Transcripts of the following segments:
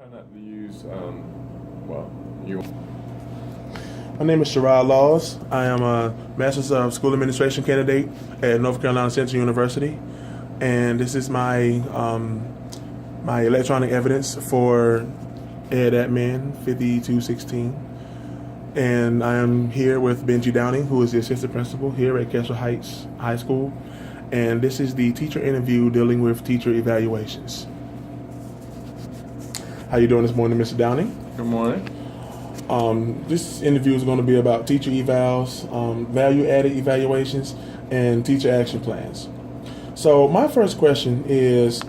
Try not to use, well, you. My name is Sherrod Laws. I am a Master's of School Administration candidate at North Carolina Central University, and this is my electronic evidence for EDAM 5216. And I am here with Benji Downing, who is the assistant principal here at Kestrel Heights High School, and this is the teacher interview dealing with teacher evaluations. How you doing this morning, Mr. Downing? Good morning. This interview is going to be about teacher evals, value-added evaluations, and teacher action plans. So my first question is,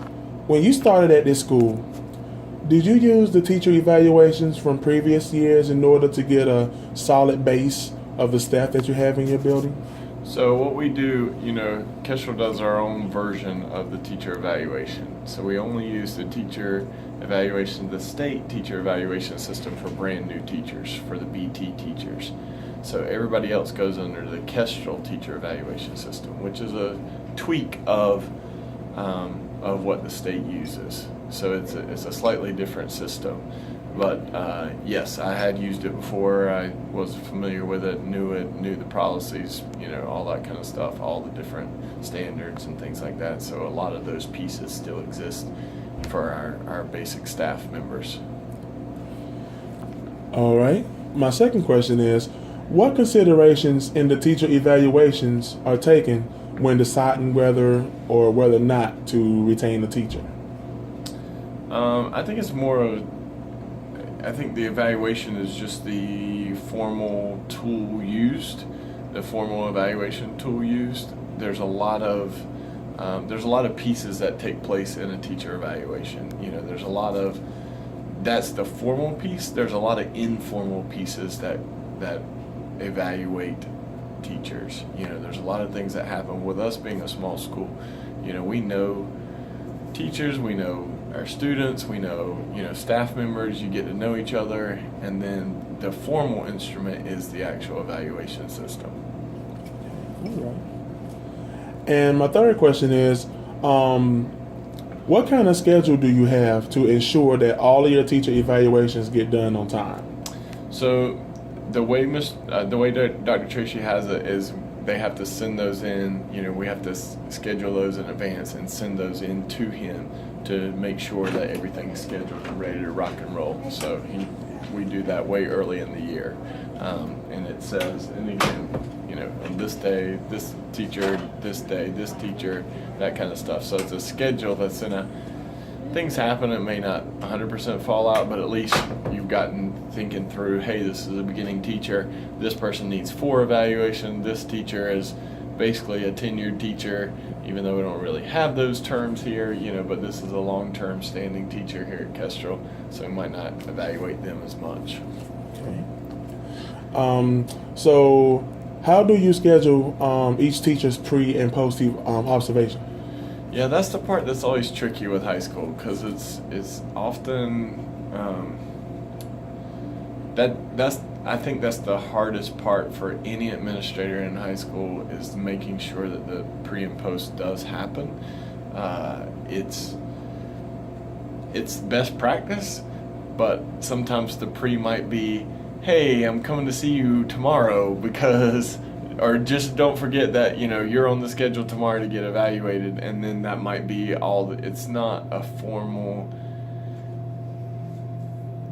when you started at this school, did you use the teacher evaluations from previous years in order to get a solid base of the staff that you have in your building? So what we do, Kestrel does our own version of the teacher evaluation. So we only use the teacher evaluation, the state teacher evaluation system for brand new teachers, for the BT teachers. So everybody else goes under the Kestrel teacher evaluation system, which is a tweak of what the state uses. So it's a slightly different system. But yes, I had used it before. I was familiar with it, knew the policies, all that kind of stuff, all the different standards and things like that. So a lot of those pieces still exist for our basic staff members. All right. My second question is, what considerations in the teacher evaluations are taken when deciding whether or whether not to retain a teacher? I think it's more of, I think the evaluation is just the formal tool used, the formal evaluation tool used. There's a lot of pieces that take place in a teacher evaluation. There's a lot of, that's the formal piece. There's a lot of informal pieces that evaluate teachers. There's a lot of things that happen with us being a small school. We know teachers, we know our students, we know staff members. You get to know each other, and then the formal instrument is the actual evaluation system. All right. And my third question is, what kind of schedule do you have to ensure that all of your teacher evaluations get done on time? So the way Dr. Tracy has it is they have to send those in. We have to schedule those in advance and send those in to him to make sure that everything's scheduled and ready to rock and roll. So we do that way early in the year, and it says, and again, on this day, this teacher, this day, this teacher, that kind of stuff. So it's a schedule that's things happen, it may not 100% fall out, but at least you've gotten thinking through, hey, this is a beginning teacher, this person needs 4 evaluation, this teacher is basically a tenured teacher, even though we don't really have those terms here, but this is a long-term standing teacher here at Kestrel, so we might not evaluate them as much. Okay. So how do you schedule each teacher's pre and post observation? Yeah, that's the part that's always tricky with high school, because it's often I think that's the hardest part for any administrator in high school, is making sure that the pre and post does happen. It's best practice, but sometimes the pre might be, hey, I'm coming to see you tomorrow because, or just don't forget that you're on the schedule tomorrow to get evaluated, and then that might be all. It's not a formal.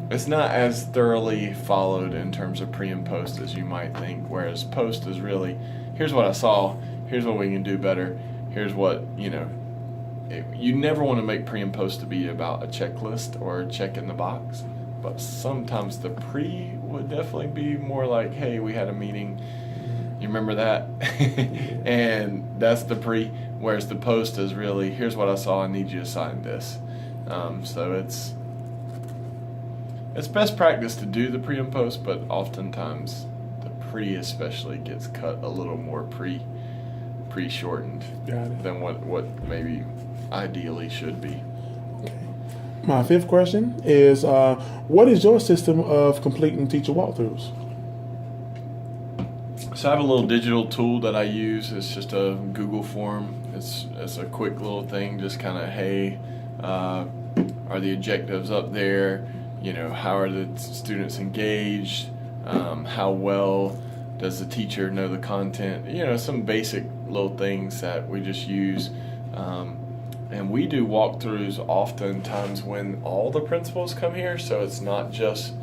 It's not as thoroughly followed in terms of pre and post as you might think, whereas post is really, here's what I saw, here's what we can do better, here's what, you never want to make pre and post to be about a checklist or a check in the box, but sometimes the pre would definitely be more like, hey, we had a meeting, you remember that? And that's the pre, whereas the post is really, here's what I saw, I need you to sign this. So it's best practice to do the pre and post, but oftentimes the pre especially gets cut a little more pre-shortened than what maybe ideally should be. Okay. My fifth question is, what is your system of completing teacher walkthroughs? So I have a little digital tool that I use. It's just a Google form. It's a quick little thing, just kind of, hey, are the objectives up there? You know, how are the students engaged? How well does the teacher know the content? You know, some basic little things that we just use. And we do walkthroughs oftentimes when all the principals come here, so it's not just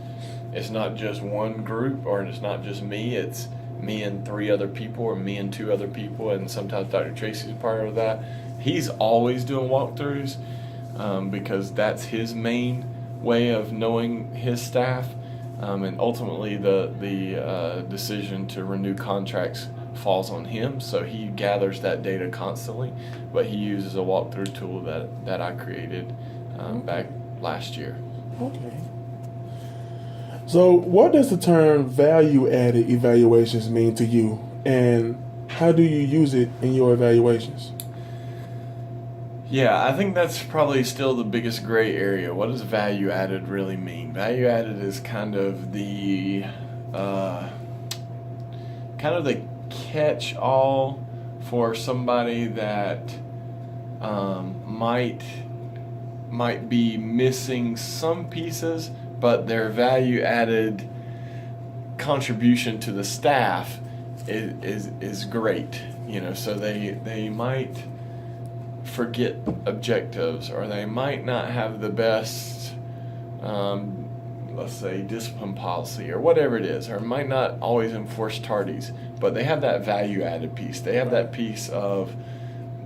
one group, or it's not just me. It's me and 3 other people, or me and 2 other people, and sometimes Dr. Tracy's part of that. He's always doing walkthroughs because that's his main way of knowing his staff, and ultimately the decision to renew contracts falls on him, so he gathers that data constantly, but he uses a walkthrough tool that I created back last year. Okay. So what does the term value-added evaluations mean to you, and how do you use it in your evaluations? Yeah, I think that's probably still the biggest gray area. What does value added really mean? Value added is kind of the catch-all for somebody that might be missing some pieces, but their value added contribution to the staff is great. You know, so they might forget objectives, or they might not have the best let's say discipline policy, or whatever it is, or might not always enforce tardies, but they have that value added piece. They have that piece of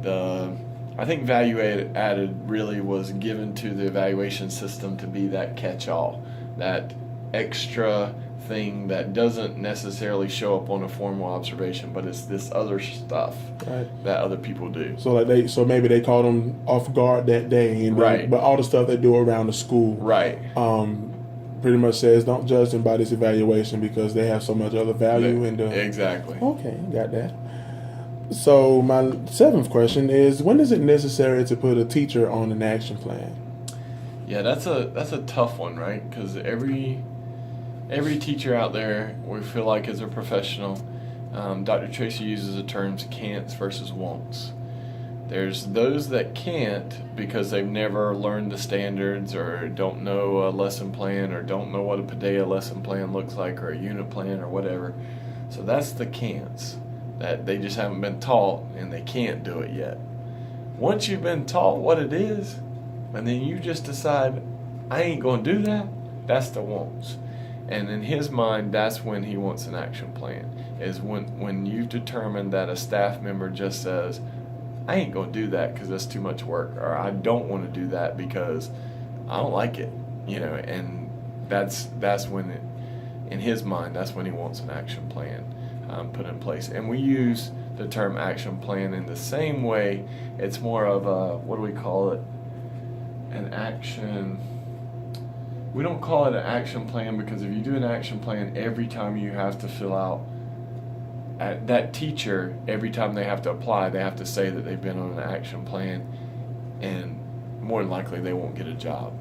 I think value added really was given to the evaluation system to be that catch-all, that extra thing that doesn't necessarily show up on a formal observation, but it's this other stuff that other people do. So maybe they caught them off guard that day, and but all the stuff they do around the school, pretty much says don't judge them by this evaluation because they have so much other value. Exactly. Okay, got that. So my 7th question is, when is it necessary to put a teacher on an action plan? Yeah, that's a tough one, right? Because every teacher out there, we feel like, is a professional. Dr. Tracy uses the terms can'ts versus won'ts. There's those that can't because they've never learned the standards, or don't know a lesson plan, or don't know what a PDEA lesson plan looks like, or a unit plan, or whatever. So that's the can'ts, that they just haven't been taught and they can't do it yet. Once you've been taught what it is, and then you just decide, I ain't going to do that, that's the won'ts. And in his mind, that's when he wants an action plan, is when you've determined that a staff member just says, I ain't going to do that because that's too much work, or I don't want to do that because I don't like it, you know, and that's when, in his mind, that's when he wants an action plan put in place. And we use the term action plan in the same way. It's more of a, what do we call it? An action. We don't call it an action plan because if you do an action plan, every time you have to fill out, that teacher, every time they have to apply, they have to say that they've been on an action plan, and more than likely they won't get a job.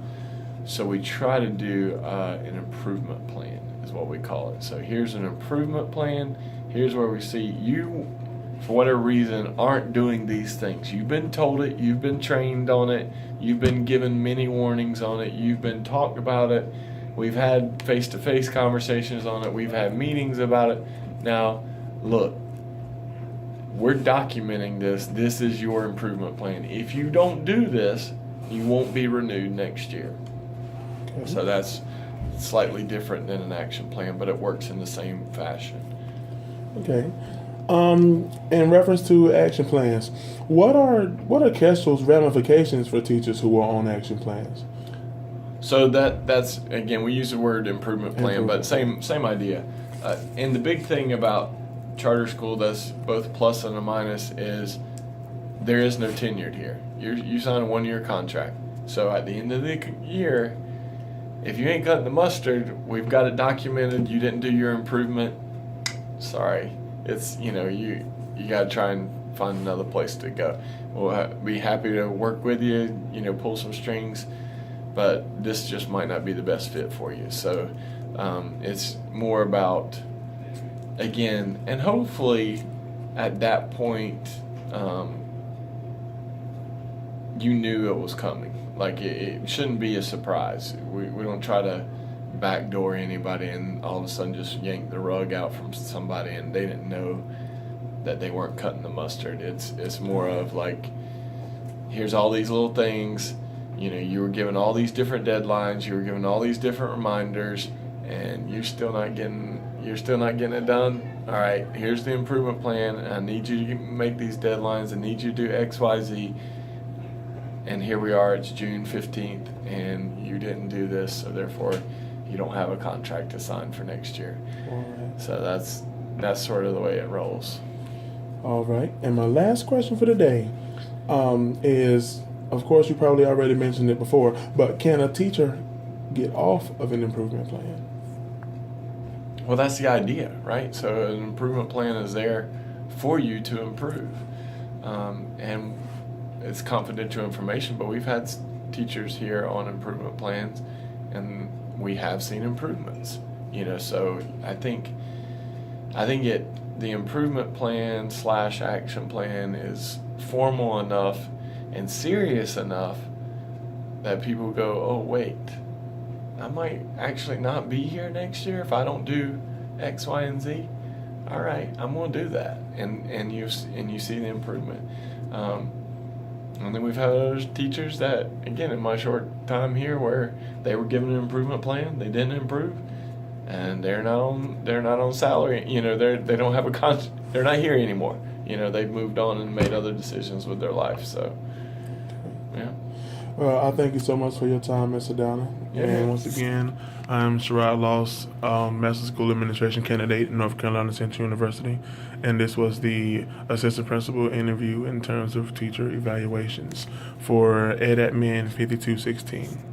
So we try to do an improvement plan is what we call it. So here's an improvement plan. Here's where we see you, for whatever reason, aren't doing these things. You've been told it, you've been trained on it, you've been given many warnings on it, you've been talked about it, we've had face-to-face conversations on it, we've had meetings about it. Now, look, we're documenting this. This is your improvement plan. If you don't do this, you won't be renewed next year. Okay. So that's slightly different than an action plan, but it works in the same fashion. Okay. In reference to action plans, what are Kestrel's ramifications for teachers who are on action plans? So that's again, we use the word improvement plan, but same idea. And the big thing about charter school that's both plus and a minus is there is no tenured here. You sign a 1-year contract. So at the end of the year, if you ain't cutting the mustard, we've got it documented, you didn't do your improvement, sorry. It's, you got to try and find another place to go. We'll be happy to work with you, pull some strings, but this just might not be the best fit for you. So it's more about, again, and hopefully at that point you knew it was coming. Like it shouldn't be a surprise. We don't try to backdoor anybody and all of a sudden just yank the rug out from somebody and they didn't know that they weren't cutting the mustard. It's more of like, here's all these little things. You were given all these different deadlines. You were given all these different reminders, and you're still not getting it done. All right, here's the improvement plan. And I need you to make these deadlines. I need you to do X, Y, Z. And here we are. It's June 15th, and you didn't do this, so therefore, you don't have a contract to sign for next year. All right. So that's sort of the way it rolls. All right. And my last question for today is, of course, you probably already mentioned it before, but can a teacher get off of an improvement plan? Well, that's the idea, right? So an improvement plan is there for you to improve. And it's confidential information, but we've had teachers here on improvement plans, and we have seen improvements. So I think the improvement plan / action plan is formal enough and serious enough that people go, oh wait, I might actually not be here next year if I don't do X, Y, and Z. All right, I'm going to do that, and you see the improvement. And then we've had other teachers that, again, in my short time here, where they were given an improvement plan, they didn't improve, and they're not on salary. They don't have a contract. They're not here anymore. They've moved on and made other decisions with their life. So, yeah. Well, I thank you so much for your time, Mr. Downer. Yeah. And once again, I'm Sherrod Loss, Master's School Administration candidate at North Carolina Central University, and this was the assistant principal interview in terms of teacher evaluations for EDAM 5216.